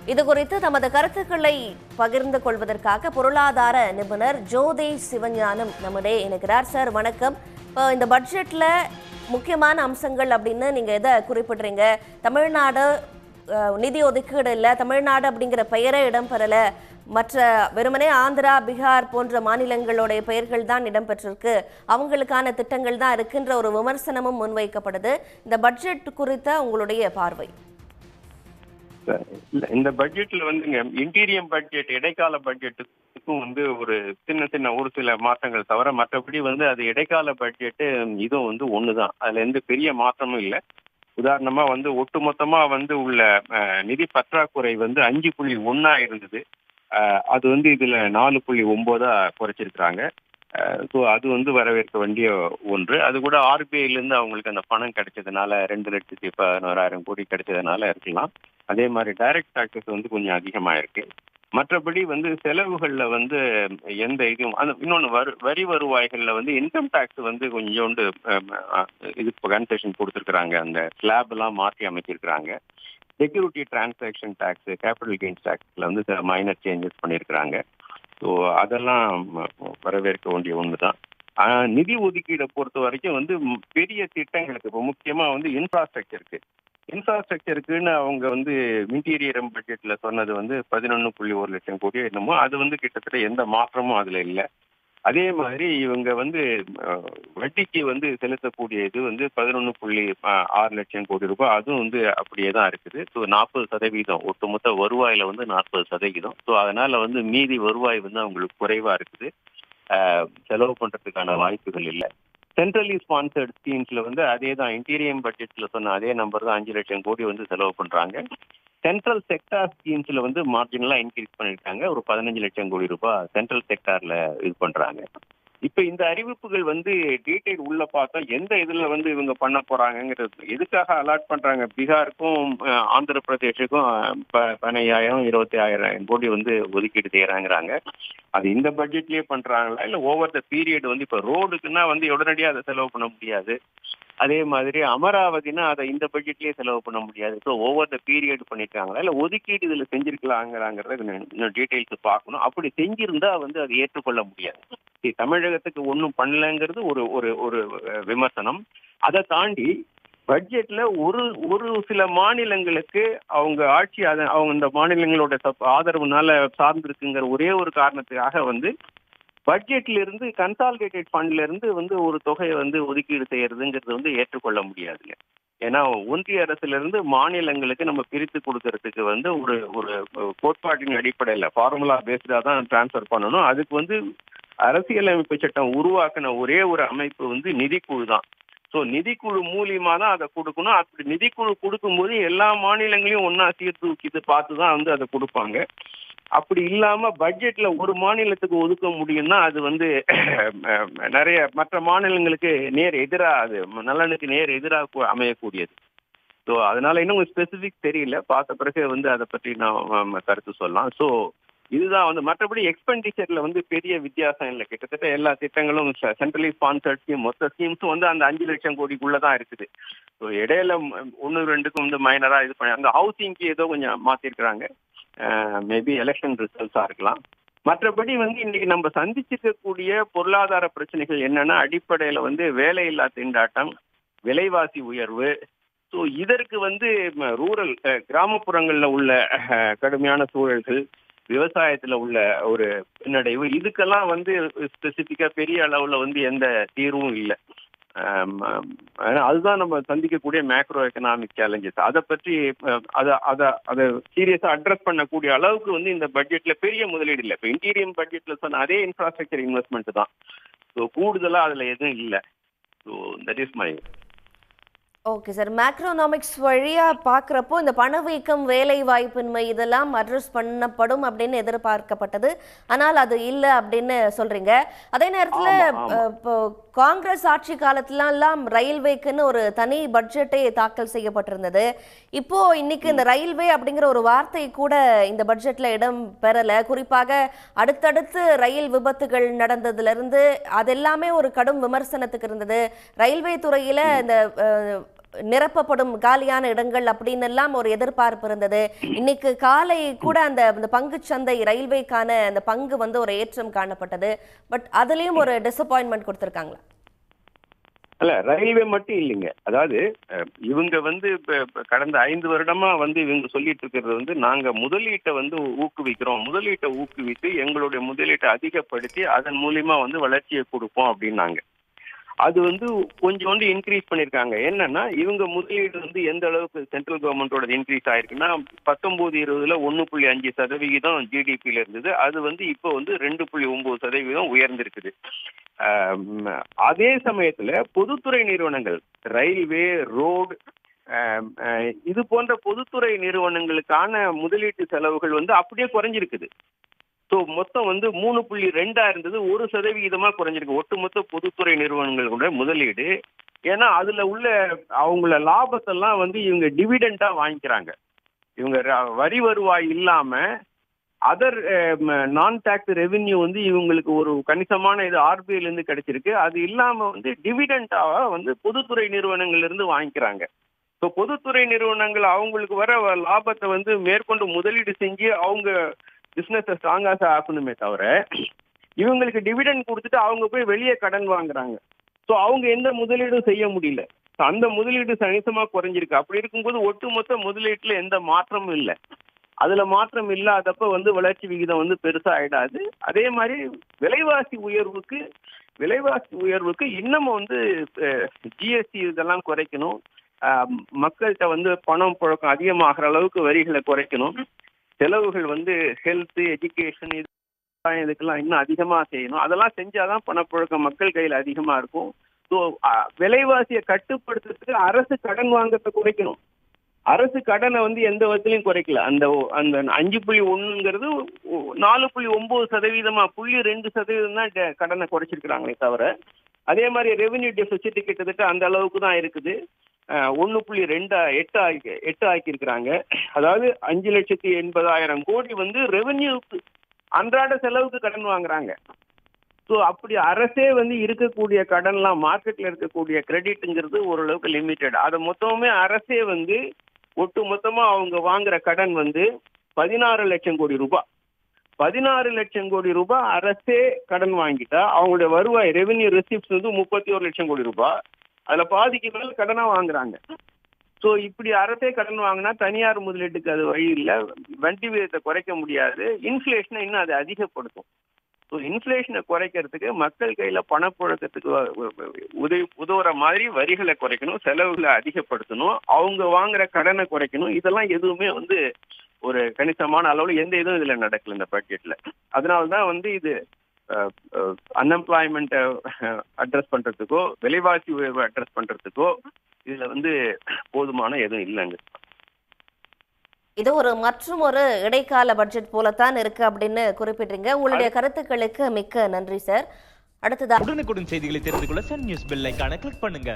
இது குறித்து தமது கருத்துக்களை பகிர்ந்து கொள்வதற்காக பொருளாதார நிபுணர் ஜோதி சிவஞானம் நம்முடைய இணைக்கிறார். சார் வணக்கம். இப்போ இந்த பட்ஜெட்ல முக்கியமான அம்சங்கள் அப்படின்னு நீங்க எதை குறிப்பிடுறீங்க? தமிழ்நாடு நிதி ஒதுக்கீடு இல்லை, தமிழ்நாடு அப்படிங்கிற பெயரே இடம்பெறல, மற்ற வெறுமனே ஆந்திரா, பீகார் போன்ற மாநிலங்களுடைய பெயர்கள் தான் இடம்பெற்றிருக்கு, அவங்களுக்கான திட்டங்கள் தான் இருக்குன்ற ஒரு விமர்சனமும் முன்வைக்கப்படுது. இந்த பட்ஜெட் குறித்த உங்களுடைய பார்வை? இந்த பட்ஜெட்ல வந்துங்க இன்டீரியம் பட்ஜெட் இடைக்கால பட்ஜெட்டுக்கும் ஒரு சின்ன ஒரு சில மாற்றங்கள் தவிர மற்றபடி அது இடைக்கால பட்ஜெட்டு இதுவும் ஒண்ணுதான். அதுல எந்த பெரிய மாற்றமும் இல்லை. உதாரணமா ஒட்டுமொத்தமா உள்ள நிதி பற்றாக்குறை 5.1 இருந்தது. அது இதுல 4.9 குறைச்சிருக்கிறாங்க. ஸோ அது வரவேற்க வேண்டிய ஒன்று. அது கூட ஆர்பிஐல இருந்து அவங்களுக்கு அந்த பணம் கிடைச்சதுனால 2,11,000 கோடி கிடைச்சதுனால இருக்கலாம். அதே மாதிரி டைரக்ட் டாக்ஸஸ் கொஞ்சம் அதிகமா இருக்கு. மற்றபடி செலவுகள்ல எந்த இதுவும் இன்னொன்று வரி வருவாய்கள்ல இன்கம் டாக்ஸ் கொஞ்சோண்டு இது கன்செஷன் கொடுத்துருக்குறாங்க. அந்த ஸ்லாப் எல்லாம் மாற்றி அமைச்சிருக்கிறாங்க. Security transaction tax, capital gains டாக்ஸ்ல சில மைனர் சேஞ்சஸ் பண்ணியிருக்கிறாங்க. ஸோ அதெல்லாம் வரவேற்க வேண்டிய ஒன்று தான். நிதி ஒதுக்கீடை பொறுத்த வரைக்கும் பெரிய திட்டங்களுக்கு இப்போ முக்கியமாக இன்ஃப்ராஸ்ட்ரக்சருக்குன்னு அவங்க இன்டீரியர் பட்ஜெட்ல சொன்னது 11.1 லட்சம் கோடி என்னமோ. அது கிட்டத்தட்ட எந்த மாற்றமும் அதுல இல்லை. அதே மாதிரி இவங்க வட்டிக்கு செலுத்தக்கூடிய இது 11.6 லட்சம் கோடி ரூபாய். அதுவும் அப்படியே தான் இருக்குது. ஸோ 40% ஒட்டுமொத்த வருவாயில 40%. ஸோ அதனால மீதி வருவாய் அவங்களுக்கு குறைவா இருக்குது. செலவு பண்றதுக்கான வாய்ப்புகள் இல்லை. சென்ட்ரலி ஸ்பான்சர்ட் ஸ்கீம்ஸ்ல அதே தான் இன்டீரியம் பட்ஜெட்ல சொன்ன அதே நம்பர் தான் 5 லட்சம் கோடி செலவு பண்றாங்க. சென்ட்ரல் செக்டார் ஸ்கீம்ஸ்ல மார்ஜினலா இன்க்ரீஸ் பண்ணிருக்காங்க. ஒரு 15 லட்சம் கோடி ரூபாய் சென்ட்ரல் செக்டார்ல இது பண்றாங்க. இப்ப இந்த அறிவிப்புகள் டீடைல் உள்ள பார்த்தா எந்த இதுல இவங்க பண்ண போறாங்கிறது, எதுக்காக அலாட் பண்றாங்க? பீகாருக்கும் ஆந்திர பிரதேஷுக்கும் 15,000 26,000 கோடி ஒதுக்கீடு செய்யறாங்கிறாங்க. அது இந்த பட்ஜெட்லயே பண்றாங்களா இல்ல ஓவர் த பீரியட்? இப்ப ரோடுக்குன்னா உடனடியாக அதை செலவு பண்ண முடியாது. அதே மாதிரி அமராவதினா அதை இந்த பட்ஜெட்லயே செலவு பண்ண முடியாது. ஸோ ஓவர் த பீரியட் பண்ணிருக்காங்களா இல்ல ஒதுக்கீடு இதுல செஞ்சிருக்கலாங்கிறாங்கிறத இன்னும் டீடைல்ஸ் பார்க்கணும். அப்படி செஞ்சிருந்தா அது ஏற்றுக்கொள்ள முடியாது. தமிழகத்துக்கு ஒன்றும் பண்ணலங்கிறது ஒரு ஒரு ஒரு விமர்சனம். அதை தாண்டி பட்ஜெட்ல ஒரு சில மாநிலங்களுக்கு அவங்க ஆட்சி அவங்க இந்த மாநிலங்களோட ஆதரவுனால சார்ந்திருக்குங்கிற ஒரே ஒரு காரணத்துக்காக பட்ஜெட்ல இருந்து கன்சாலிடேட்டட் ஃபண்ட்ல இருந்து ஒரு தொகையை ஒதுக்கீடு செய்யறதுங்கிறது ஏற்றுக்கொள்ள முடியாதுங்க. ஏன்னா ஒன்றிய அரசுல இருந்து மாநிலங்களுக்கு நம்ம பிரித்து கொடுக்கறதுக்கு ஒரு ஒரு கோட்பாட்டின் அடிப்படையில் ஃபார்முலா பேஸ்டா தான் டிரான்ஸ்ஃபர் பண்ணணும். அதுக்கு அரசியலமைப்பு சட்டம் உருவாக்கின ஒரே ஒரு அமைப்பு நிதிக்குழு தான். ஸோ நிதிக்குழு மூலியமா தான் அதை கொடுக்கணும். அப்படி நிதிக்குழு கொடுக்கும்போது எல்லா மாநிலங்களையும் ஒன்னா சீர்தூக்கிட்டு பார்த்து தான் அதை கொடுப்பாங்க. அப்படி இல்லாம பட்ஜெட்ல ஒரு மாநிலத்துக்கு ஒதுக்க முடியும்னா அது நிறைய மற்ற மாநிலங்களுக்கு நேர் எதிராக, அது நலனுக்கு நேர் எதிராக அமையக்கூடியது. ஸோ அதனால இன்னும் ஸ்பெசிபிக் தெரியல. பார்த்த பிறகு அதை பற்றி நான் கருத்து சொல்லலாம். ஸோ இதுதான் மற்றபடி எக்ஸ்பெண்டிச்சர்ல பெரிய வித்தியாசம் இல்லை. கிட்டத்தட்ட எல்லா திட்டங்களும் சென்ட்ரலி ஸ்பான்சர்ட் ஸ்கீம் மொத்த ஸ்கீம்ஸும் அந்த 5 லட்சம் கோடிக்குள்ளதான் இருக்குது. ஸோ இடையில 1-2க்கும் மைனரா இது பண்ணி அந்த ஹவுசிங்க்கு ஏதோ கொஞ்சம் மாத்திருக்கிறாங்க. மேபி எலெக்ஷன் ரிசல்ட்ஸா இருக்கலாம். மற்றபடி இன்னைக்கு நம்ம சந்திச்சிருக்கக்கூடிய பொருளாதார பிரச்சனைகள் என்னன்னா, அடிப்படையில வேலையில்லா திண்டாட்டம், விலைவாசி உயர்வு. ஸோ இதற்கு ரூரல் கிராமப்புறங்கள்ல உள்ள கடுமையான சூழல்கள், விவசாயத்துல உள்ள ஒரு பின்னடைவு, இதுக்கெல்லாம் ஸ்பெசிபிக்கா பெரிய அளவுல எந்த தீர்வும் இல்லை. அதுதான் நம்ம சந்திக்கக்கூடிய மேக்ரோ எக்கனாமிக் சேலஞ்சஸ். அதை பற்றி அதை சீரியஸா அட்ரஸ் பண்ணக்கூடிய அளவுக்கு இந்த பட்ஜெட்ல பெரிய முதலீடு இல்லை. இப்போ இன்டீரியம் பட்ஜெட்ல சொன்ன அதே இன்ஃப்ராஸ்ட்ரக்சர் இன்வெஸ்ட்மெண்ட் தான். ஸோ கூடுதலா அதுல எதுவும் இல்லை. So that is my. Okay sir, macroeconomics வழியா பார்க்குறப்போ இந்த பணவீக்கம், வேலை வாய்ப்பின்மை இதெல்லாம் அட்ரஸ் பண்ணப்படும் அப்படின்னு எதிர்பார்க்கப்பட்டது. ஆனால் அது இல்லை அப்படின்னு சொல்றீங்க. அதே நேரத்தில் இப்போ காங்கிரஸ் ஆட்சி காலத்துலலாம் ரயில்வேக்குன்னு ஒரு தனி பட்ஜெட்டே தாக்கல் செய்யப்பட்டிருந்தது. இப்போ இன்னைக்கு இந்த ரயில்வே அப்படிங்கிற ஒரு வார்த்தை கூட இந்த பட்ஜெட்ல இடம் பெறல. குறிப்பாக அடுத்தடுத்து ரயில் விபத்துகள் நடந்ததுல இருந்து அதெல்லாமே ஒரு கடும் விமர்சனத்துக்கு இருந்தது. ரயில்வே துறையில இந்த நிரப்பப்படும் காலியான இடங்கள் அப்படின்னு எல்லாம் ஒரு எதிர்பார்ப்பு இருந்தது. இன்னைக்கு காலை கூட அந்த பங்குச்சந்தை ரயில்வேக்கான அந்த பங்கு வந்து ஒரு ஏற்றம் காணப்பட்டது. பட் அதுலயும் ஒரு டிசப்பாயின்மெண்ட் கொடுத்திருக்காங்களா? அல்ல, ரயில்வே மட்டும் இல்லைங்க. அதாவது இவங்க வந்து கடந்த 5 வருடமா வந்து இவங்க சொல்லிட்டு இருக்கிறது வந்து நாங்க முதலீட்டை வந்து ஊக்குவிக்கிறோம், முதலீட்டை ஊக்குவித்து எங்களுடைய முதலீட்டை அதிகப்படுத்தி அதன் மூலியமா வந்து வளர்ச்சியை கொடுப்போம் அப்படின்னாங்க. அது வந்து கொஞ்சோண்டு இன்க்ரீஸ் பண்ணியிருக்காங்க. என்னன்னா இவங்க முதலீடு வந்து எந்த அளவுக்கு சென்ட்ரல் கவர்மெண்டோட இன்க்ரீஸ் ஆயிருக்குன்னா 19-20ல 1.5% ஜிடிபியில இருந்தது. அது வந்து இப்போ வந்து 2.9% உயர்ந்திருக்குது. அதே சமயத்துல பொதுத்துறை நிறுவனங்கள் ரயில்வே, ரோடு, இது போன்ற பொதுத்துறை நிறுவனங்களுக்கான முதலீட்டு செலவுகள் வந்து அப்படியே குறைஞ்சிருக்குது. ஸோ மொத்தம் வந்து 3.2 இருந்தது, 1% குறைஞ்சிருக்கு ஒட்டுமொத்த பொதுத்துறை நிறுவனங்களோட முதலீடு. ஏன்னா அதுல உள்ள அவங்கள லாபத்தெல்லாம் வந்து இவங்க டிவிடெண்டா வாங்கிக்கிறாங்க. இவங்க வரி வருவாய் இல்லாம அதர் நான் டாக்ஸ் ரெவென்யூ வந்து இவங்களுக்கு ஒரு கணிசமான இது ஆர்பிஐல இருந்து கிடைச்சிருக்கு. அது இல்லாம வந்து டிவிடெண்டாவா வந்து பொதுத்துறை நிறுவனங்கள்ல இருந்து வாங்கிக்கிறாங்க. ஸோ பொதுத்துறை நிறுவனங்கள் அவங்களுக்கு வர லாபத்தை வந்து மேற்கொண்டு முதலீடு செஞ்சு அவங்க பிசினஸ் ஸ்ட்ராங்கா ஆகணுமே தவிர இவங்களுக்கு டிவிடெண்ட் கொடுத்துட்டு அவங்க போய் வெளியே கடன் வாங்குறாங்க. ஸோ அவங்க எந்த முதலீடும் செய்ய முடியல. ஸோ அந்த முதலீடு கணிசமா குறைஞ்சிருக்கு. அப்படி இருக்கும்போது ஒட்டுமொத்த முதலீட்டுல எந்த மாற்றமும் இல்லை. அதுல மாற்றம் இல்லாதப்ப வந்து வளர்ச்சி விகிதம் வந்து பெருசா ஆயிடாது. அதே மாதிரி விலைவாசி உயர்வுக்கு இன்னமும் வந்து ஜிஎஸ்டி இதெல்லாம் குறைக்கணும். மக்கள்கிட்ட வந்து பணம் புழக்கம் அதிகமாகிற அளவுக்கு வரிகளை குறைக்கணும். செலவுகள் வந்து ஹெல்த், எஜுகேஷன் இதுக்கெல்லாம் இன்னும் அதிகமா செய்யணும். அதெல்லாம் செஞ்சாதான் பணப்புழக்கம் மக்கள் கையில் அதிகமா இருக்கும். ஸோ விலைவாசியை கட்டுப்படுத்துறதுக்கு அரசு கடன் வாங்கத்தை குறைக்கணும். அரசு கடனை வந்து எந்த விதத்திலையும் குறைக்கல. அந்த 5.1ங்கிறது 4.9%, 0.2% தான் கடனை குறைச்சிருக்கிறாங்களே தவிர, அதே மாதிரி ரெவென்யூ டெபிசிட் கிட்டத்தட்ட அந்த அளவுக்கு தான் இருக்குது. 1.28 ஆக்கியிருக்கிறாங்க. அதாவது 5,80,000 கோடி வந்து ரெவென்யூக்கு அன்றாட செலவுக்கு கடன் வாங்குறாங்க. ஸோ அப்படி அரசே வந்து இருக்கக்கூடிய கடன்லாம் மார்க்கெட்ல இருக்கக்கூடிய கிரெடிட்டுங்கிறது ஓரளவுக்கு லிமிட்டட். அதை மொத்தமே அரசே வந்து ஒட்டு மொத்தமா அவங்க வாங்குற கடன் வந்து 16 லட்சம் கோடி ரூபாய். 16 லட்சம் கோடி ரூபாய் அரசே கடன் வாங்கிட்டா அவங்களுடைய வருவாய் ரெவென்யூ ரெசிப்ட்ஸ் வந்து 31 லட்சம் கோடி ரூபாய். அதுல பாதிக்கு மேல கடனா வாங்குறாங்க. ஸோ இப்படி அரசே கடன் வாங்கினா தனியார் முதலீட்டுக்கு அது வழி இல்லை. வட்டி விகிதத்தை குறைக்க முடியாது. இன்ஃபிளேஷனை இன்னும் அதை அதிகப்படுத்தும். ஸோ இன்ஃபிளேஷனை குறைக்கிறதுக்கு மக்கள் கையில பணப்புழக்கத்துக்கு உதவுற மாதிரி வரிகளை குறைக்கணும், செலவுகளை அதிகப்படுத்தணும், அவங்க வாங்குற கடனை குறைக்கணும். இதெல்லாம் எதுவுமே வந்து ஒரு கணிசமான அளவில் எந்த இதுவும் இதுல நடக்கல இந்த பட்ஜெட்ல. அதனால்தான் வந்து இது அன்எம்ப்ளாய்மெண்ட்டை அட்ரஸ் பண்றதுக்கோ விலைவாசி உயர்வை அட்ரஸ் பண்றதுக்கோ இதுல வந்து போதுமான எதுவும் இல்லைங்க. இது மற்றும் ஒரு இடைக்கால பட்ஜெட் போலத்தான் இருக்கு அப்படின்னு குறிப்பிட்டீங்க. உங்களுடைய கருத்துக்களுக்கு மிக்க நன்றி சார். அடுத்ததா உடனுக்குடன் செய்திகளை தெரிந்து கொள்ள சன் நியூஸ் பெல் ஐகானை கிளிக் பண்ணுங்க.